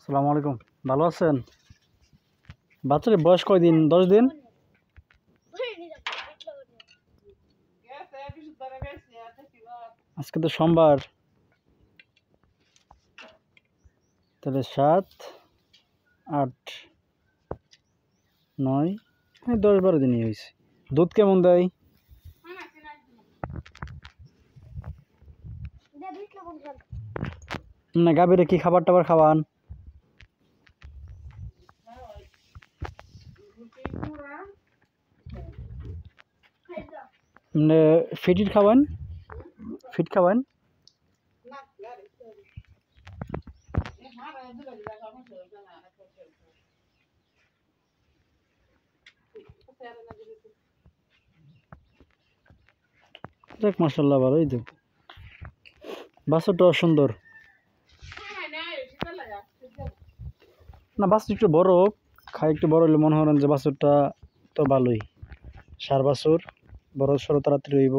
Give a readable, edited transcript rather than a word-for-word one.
আসসালামু আলাইকুম। ভালো আছেন? বাচ্চার বয়স কয়দিন? 10 দিন। আজকে তো সোমবার, তাহলে 7, 8, 9, 10-12 দিনই হয়েছে। দুধ কেমন দেয়? না, গাভীরে কি খাবার টাবার খাওয়ান? ফিট খাওয়ান? ফিট খাওয়ান? দেখ, মাশাআল্লাহ, ভালোই তো। বাছুরটাও সুন্দর। না, বাছুর একটু বড় হোক, খাই একটু বড় হলে মনে করেন যে বাছুরটা তো ভালোই। ষাঁড় বাছুর, বড় সড়ো তাড়াতাড়ি হইব।